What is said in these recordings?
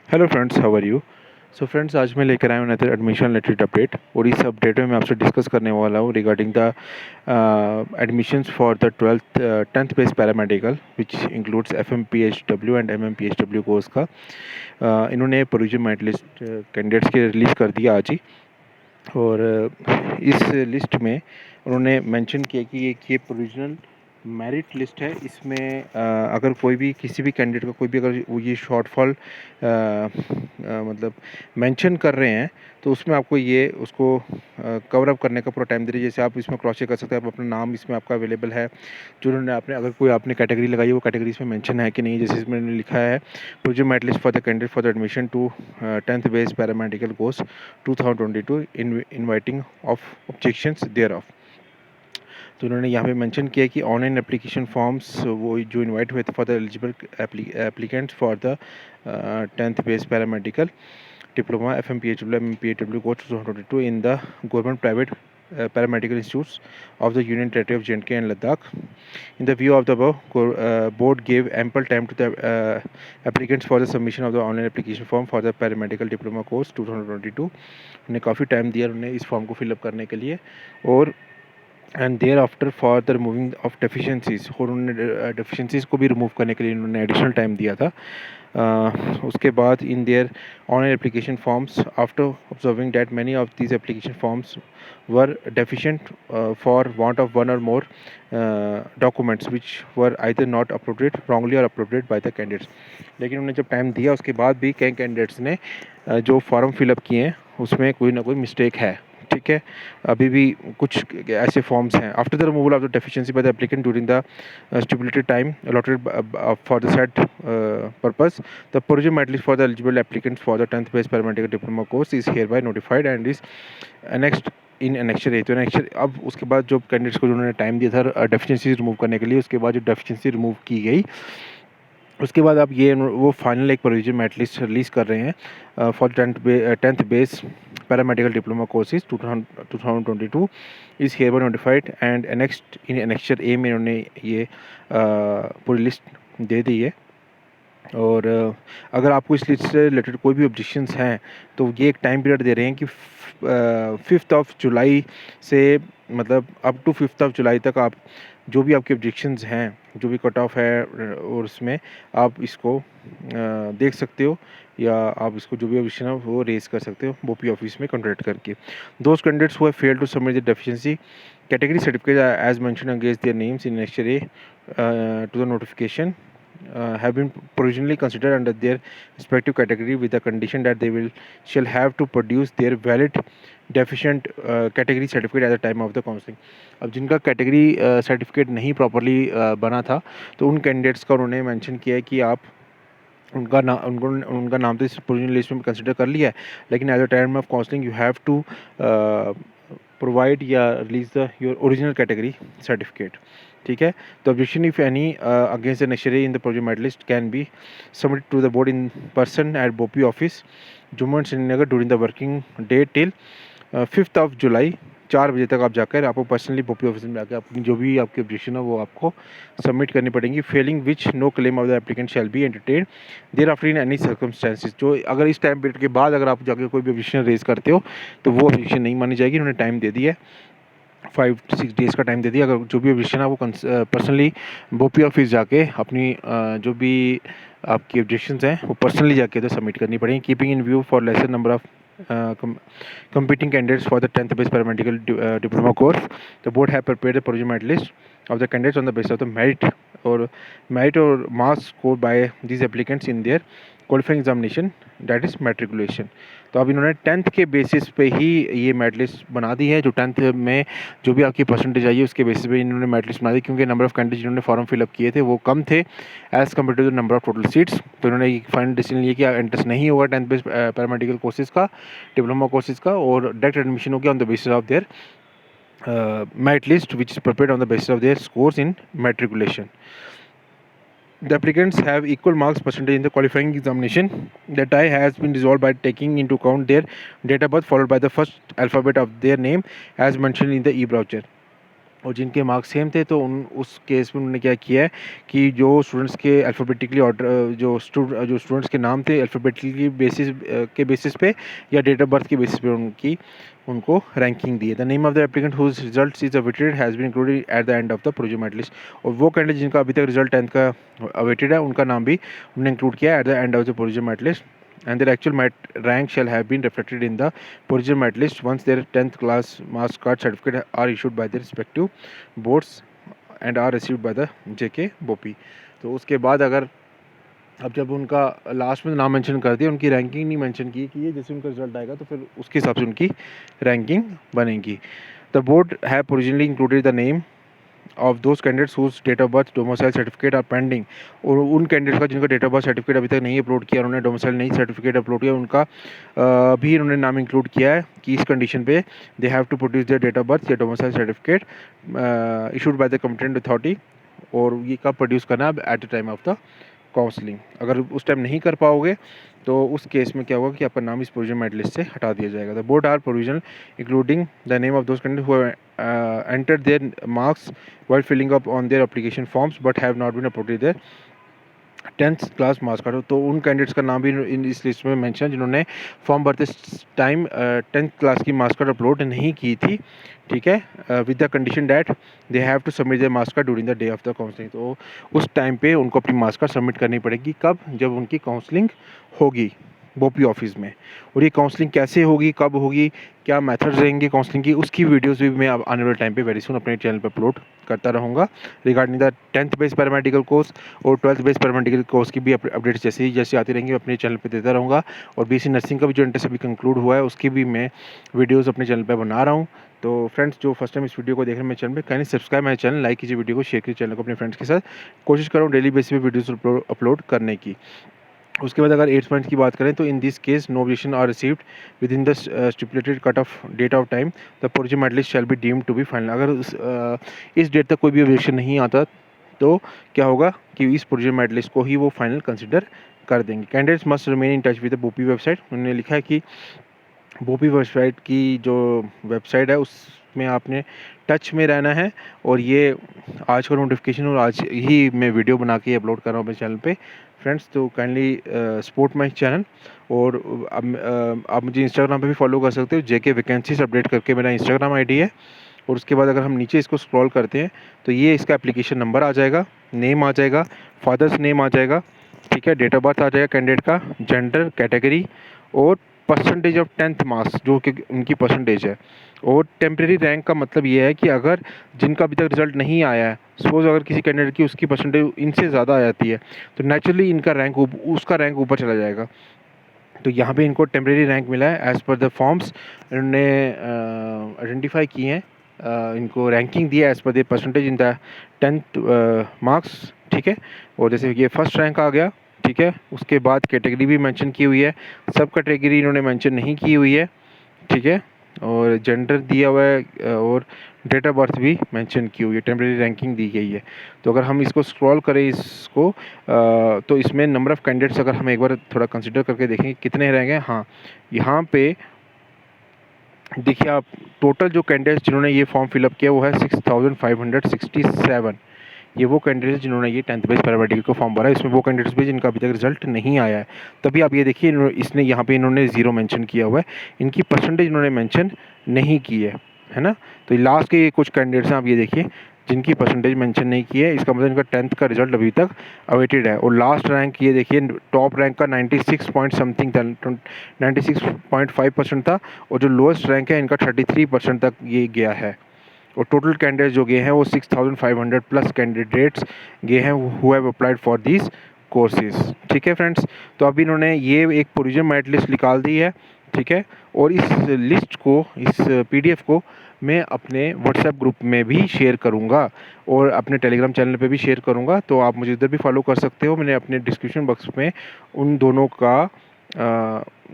Hello friends, how are you. So friends, आज मैं लेकर आया हूँ अनदर एडमिशन रिलेटेड अपडेट और इस अपडेट में मैं आपसे डिस्कस करने वाला हूँ regarding the admissions for the 10th base paramedical which includes FMPHW and MMPHW course का। इन्होंने प्रोविजन मेरिट लिस्ट कैंडिडेट्स के रिलीज़ कर दिया आज ही। और इस लिस्ट में उन्होंने मेंशन किया कि ये प्रोविजनल मेरिट लिस्ट है। इसमें अगर कोई भी किसी भी कैंडिडेट का कोई भी अगर वो ये शॉर्टफॉल मतलब मेंशन कर रहे हैं तो उसमें आपको ये उसको कवर अप करने का पूरा टाइम दे रही है। जैसे आप इसमें क्रॉस चेक कर सकते हैं, आप अपना नाम इसमें आपका अवेलेबल है, जो उन्होंने आपने अगर कोई आपने कैटेगरी लगाई है वो कैटेगरी इसमें मेंशन है कि नहीं। जैसे इसमें लिखा है provisional merit list for the candidate for the admission to 10th base paramedical course 2022 inviting of objections thereof. तो उन्होंने यहाँ पे मेंशन किया कि ऑनलाइन एप्लीकेशन फॉर्म्स वो जो इनवाइट हुए थे for the eligible applicants for the 10th base paramedical diploma FMPHW MMPHW course 2022 in the government private paramedical institutes of the Union Territory of J&K and Ladakh. In the view of the above, board gave ample time to the applicants for the submission of the online application form for the paramedical diploma course 2022. उन्हें काफ़ी time दिया उन्हें इस form को fill up करने के लिए। और and thereafter for the removing of deficiencies, और उन्होंने डेफिशिएंसीज को भी रिमूव करने के लिए उन्होंने एडिशनल टाइम दिया था। उसके बाद in their online application forms after observing that many of these application forms were deficient for want of one or more documents which were either not uploaded wrongly or uploaded by the candidates. लेकिन उन्हें जब time दिया उसके बाद भी कई candidates ने जो फॉर्म फिलअप किए हैं उसमें कोई ना कोई मिस्टेक है। ठीक है, अभी भी कुछ ऐसे फॉर्म्स हैं। After the removal of the deficiency by the applicant during the stipulated time allotted for the set purpose, the provisional merit list for the eligible applicants for the 10th base paramedical diploma course is hereby notified and is next in annexure A. तो annexure अब उसके बाद जो candidates को उन्होंने time दिया था deficiency remove करने के लिए, उसके बाद जो डेफिशिएंसी रिमूव की गई उसके बाद अब ये वो फाइनल एक प्रोविजन मेरिट लिस्ट रिलीज़ कर रहे हैं for 10th base paramedical diploma courses 2022 is hereby notified and next in annexure A में इन्होंने ये पूरी लिस्ट दे दी है। और अगर आपको इस लिस्ट से रिलेटेड कोई भी ऑब्जेक्शंस हैं तो ये एक टाइम पीरियड दे रहे हैं कि 5th ऑफ जुलाई से मतलब अप टू 5th ऑफ जुलाई तक आप जो भी आपके ऑब्जेक्शंस हैं, जो भी कट ऑफ है और उसमें आप इसको देख सकते हो या आप इसको जो भी ऑब्जेक्शन है वो रेज कर सकते हो बोपी ऑफिस में कॉन्टैक्ट करके। Those candidates who have failed to submit the deficiency category certificate as mentioned against their names in next A to the notification have been provisionally considered under their respective category with the condition that they shall have to produce their valid deficient category certificate at the time of the counseling। अब जिनका category certificate नहीं properly बना था तो उन candidates का उन्होंने mention किया है कि आप उनका नाम तो इस प्रोविजनल लिस्ट में कंसिडर कर लिया है, लेकिन at the time of counselling you have to provide या release the your original category certificate. ठीक है, तो objection if any against the next in the provisional merit list can be submit to the board in person at BOPEE office Jammu and Srinagar during the working day till 5th of July 4 बजे तक आप जाकर आपको personally बोपी office में जाकर अपनी जो भी आपकी ऑब्जेक्शन है वो आपको सबमिट करनी पड़ेंगी। Failing which no claim of the applicant shall be entertain thereafter in any circumstances. जो अगर इस टाइम पीरियड के बाद अगर आप जाकर कोई भी ऑब्जेक्शन रेज करते हो तो वो ऑब्जेक्शन नहीं मानी जाएगी। उन्होंने टाइम दे दिया है, 5 to 6 डेज़ का टाइम दे दिया। अगर जो भी ऑब्जेक्शन है वो पर्सनली बोपी ऑफिस जाके अपनी जो भी आपकी ऑब्जेक्शंस हैं वो पर्सनली जाके तो सबमिट करनी पड़ेंगी। Keeping in view for laser number of competing candidates for the 10th base paramedical diploma course, the board have prepared the provisional merit list of the candidates on the basis of the merit or marks scored by these applicants in their qualifying examination that is matriculation. तो अब इन्होंने 10th के basis पे ही ये merit list बना दी है। जो 10th में जो भी आपकी परसेंटेज आई है उसके बेसिस पे इन्होंने मेरिट लिस्ट बना दी, क्योंकि नंबर ऑफ कैंडिडेट जिन्होंने फॉर्म फिलअप किए थे वो कम थे as compare to the number of total seats. तो इन्होंने फाइनल डिसीजन लिया कि इंटरेस्ट नहीं होगा 10th बेस पैरामेडिकल कोर्सेज का, डिप्लोमा कोर्सेज का, और डायरेक्ट एडमिशन हो गया on the basis of their merit list which is prepared on the basis of their scores in matriculation. The applicants have equal marks percentage in the qualifying examination. The tie has been resolved by taking into account their date of birth followed by the first alphabet of their name as mentioned in the e-browser. और जिनके marks same थे तो उस case में उन्होंने क्या किया है कि जो स्टूडेंट्स के अल्फ़ाबेटिकली ऑर्डर जो स्टूडेंट्स के नाम थे अल्फ़ाबेटिकली बेसिस पे या डेट ऑफ बर्थ के बेसिस पे उनको रैंकिंग दी है। The name of the applicant whose result is awaited has been included at the end of the provisional list. और वो कैंडिडेट जिनका अभी तक रिजल्ट 10th का अवेटेड है उनका नाम भी उन्होंने इंक्लूड किया है at the end of the provisional list, and their actual rank shall have been reflected in the provisional merit list once their 10th class marks card certificate are issued by their respective boards and are received by the JK BOPI। तो उसके बाद अगर अब जब उनका last में नाम mention कर दिया, उनकी रैंकिंग नहीं मेंशन की कि ये जैसे उनका रिजल्ट आएगा तो फिर उसके हिसाब से उनकी रैंकिंग बनेगी। The board have provisionally included the name of those candidates whose date of birth domicile certificate are pending. और उन कैंडिडेट्स का जिनका डेट ऑफ बर्थ सर्टिफिकेट अभी तक नहीं अपलोड किया, उन्होंने डोमिसाइल नहीं सर्टिफिकेट अपलोड किया, उनका भी उन्होंने नाम इंक्लूड किया है कि इस कंडीशन पे they have to produce their date of birth या domicile certificate issued by the competent authority. और ये कब प्रोड्यूस करना है? At the time of the counselling. अगर उस टाइम नहीं कर पाओगे तो उस केस में क्या होगा कि आपका नाम इस प्रोविजनल मेरिट लिस्ट से हटा दिया जाएगा। The board are provisional including the name of those candidate who entered their marks while filling up on their application forms but have not been uploaded their 10th class marks card. तो उन candidates का नाम भी इस list में mention जिन्होंने form भरते time 10th class की मार्क्स कार्ड अपलोड नहीं की थी, ठीक है, with the condition that they have to submit their marks card during the day of the counselling. तो उस टाइम पे उनको अपनी मार्क्स कार्ड सबमिट करनी पड़ेगी। कब? जब उनकी काउंसलिंग होगी बोपी ऑफिस में। और ये काउंसलिंग कैसे होगी, कब होगी, क्या मेथड्स रहेंगे काउंसलिंग की, उसकी वीडियोस भी मैं अब आने वाले टाइम पे वेरी सुन अपने चैनल पे अपलोड करता रहूँगा regarding the 10th base paramedical course और 12th बेस पैरामेडिकल कोर्स की भी अपडेट्स जैसे आती रहेंगी अपने चैनल पे देता रहूँगा। और बीएससी नर्सिंग का भी जो इंटरेस्ट अभी कंक्लूड हुआ है उसकी भी मैं वीडियोज़ अपने चैनल पर बना रहा हूँ। तो फ्रेंड्स जो फर्स्ट टाइम इस वीडियो को देख रहे हैं मेरे चैनल पे, काइंडली सब्सक्राइब मेरे चैनल, लाइक कीजिए वीडियो को, शेयर कीजिए चैनल को अपने फ्रेंड्स के साथ। कोशिश करूँ डेली बेसिस पे वीडियोज़ अपलोड करने की। उसके बाद अगर 8 पॉइंट्स की बात करें तो in this case no objection are received within the stipulated cut off date of time the provisional merit list shall be deemed to be final. अगर इस डेट तक कोई भी ऑब्जेक्शन नहीं आता तो क्या होगा कि इस प्रोविजनल मेरिट लिस्ट को ही वो फाइनल कंसिडर कर देंगे। Candidates must remain in touch with the Bopi website. उन्होंने लिखा है कि बोपी वेबसाइट की जो वेबसाइट है उसमें आपने टच में रहना है। और ये आज का नोटिफिकेशन और आज ही मैं वीडियो बना के अपलोड कर रहा हूँ अपने चैनल पे फ्रेंड्स। तो काइंडली सपोर्ट माई चैनल। और अब आप मुझे इंस्टाग्राम पे भी फॉलो कर सकते हो, जेके वैकेंसीज अपडेट करके मेरा इंस्टाग्राम आईडी है। और उसके बाद अगर हम नीचे इसको स्क्रॉल करते हैं तो ये इसका एप्लीकेशन नंबर आ जाएगा, नेम आ जाएगा, फादर्स नेम आ जाएगा, ठीक है, डेट ऑफ बर्थ आ जाएगा कैंडिडेट का, जेंडर, कैटेगरी और परसेंटेज ऑफ 10th मार्क्स जो कि उनकी परसेंटेज है। और टेम्प्रेरी रैंक का मतलब ये है कि अगर जिनका अभी तक रिजल्ट नहीं आया है, सपोज अगर किसी कैंडिडेट की उसकी परसेंटेज इनसे ज़्यादा आ जाती है तो नेचुरली इनका रैंक उसका रैंक ऊपर चला जाएगा। तो यहाँ पे इनको टेम्प्रेरी रैंक मिला है एज़ पर द फॉर्म्स इन्होंने आइडेंटिफाई किए हैं, इनको रैंकिंग दिया as per the percentage in the 10th marks, ठीक है। और जैसे ये फर्स्ट रैंक आ गया, ठीक है, उसके बाद कैटेगरी भी मेंशन की हुई है, सब कैटेगरी इन्होंने मेंशन नहीं की हुई है, ठीक है, और जेंडर दिया हुआ है और डेट ऑफ बर्थ भी मेंशन की हुई है, टेम्परेरी रैंकिंग दी गई है। तो अगर हम इसको स्क्रॉल करें इसको तो इसमें नंबर ऑफ़ कैंडिडेट्स अगर हम एक बार थोड़ा कंसिडर करके देखेंगे कितने रहेंगे। हाँ, यहाँ पे देखिए आप टोटल जो कैंडिडेट्स जिन्होंने ये फॉर्म फिलअप किया वो है 6567। ये वो कैंडिडेट्स जिन्होंने ये 10th बेस पैरामेडिकल को फॉर्म भरा है। इसमें वो कैंडिडेट्स भी जिनका अभी तक रिजल्ट नहीं आया है। तभी आप ये देखिए इसने यहाँ पे इन्होंने 0 मेंशन किया हुआ है, इनकी परसेंटेज इन्होंने मेंशन नहीं की है ना। तो लास्ट के ये कुछ कैंडिडेट्स हैं, आप ये देखिए जिनकी परसेंटेज मेंशन नहीं की है, इसका मतलब इनका 10th का रिजल्ट अभी तक अवेटेड है। और लास्ट रैंक ये देखिए टॉप रैंक का 96 पॉइंट समथिंग था, 96.5% था, और जो लोएस्ट रैंक है इनका 33% तक ये गया है। और टोटल कैंडिडेट्स जो गए हैं वो 6500 प्लस कैंडिडेट्स गए हैं who have applied for these courses, ठीक है फ्रेंड्स। तो अभी इन्होंने ये एक प्रोविजनल मेरिट लिस्ट निकाल दी है, ठीक है। और इस लिस्ट को, इस पीडीएफ को मैं अपने व्हाट्सएप ग्रुप में भी शेयर करूंगा और अपने टेलीग्राम चैनल पे भी शेयर करूंगा। तो आप मुझे इधर भी फॉलो कर सकते हो। मैंने अपने डिस्क्रिप्शन बॉक्स में उन दोनों का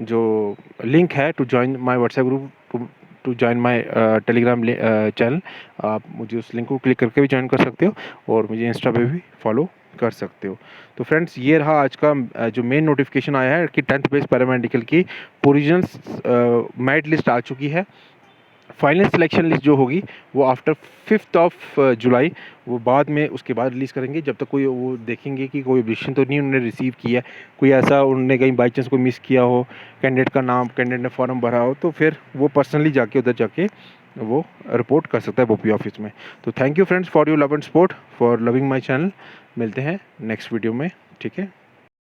जो लिंक है to join my WhatsApp group, to join my Telegram channel, आप मुझे उस लिंक को क्लिक करके भी ज्वाइन कर सकते हो और मुझे इंस्टा पे भी फॉलो कर सकते हो। तो फ्रेंड्स ये रहा आज का जो मेन नोटिफिकेशन आया है कि 10th बेस पैरामेडिकल की प्रोविजनल मेरिट लिस्ट आ चुकी है। फाइनल सिलेक्शन लिस्ट जो होगी वो आफ्टर 5th ऑफ जुलाई, वो बाद में उसके बाद रिलीज़ करेंगे। जब तक कोई वो देखेंगे कि कोई ऑब्जेक्शन तो नहीं उन्होंने रिसीव किया, कोई ऐसा उन्होंने कहीं बाई चांस कोई मिस किया हो, कैंडिडेट का नाम, कैंडिडेट ने फॉर्म भरा हो, तो फिर वो पर्सनली जाके उधर जाके वो रिपोर्ट कर सकता है बोपी ऑफिस में। तो thank you friends for your love and support, for loving my channel. मिलते हैं नेक्स्ट वीडियो में, ठीक है।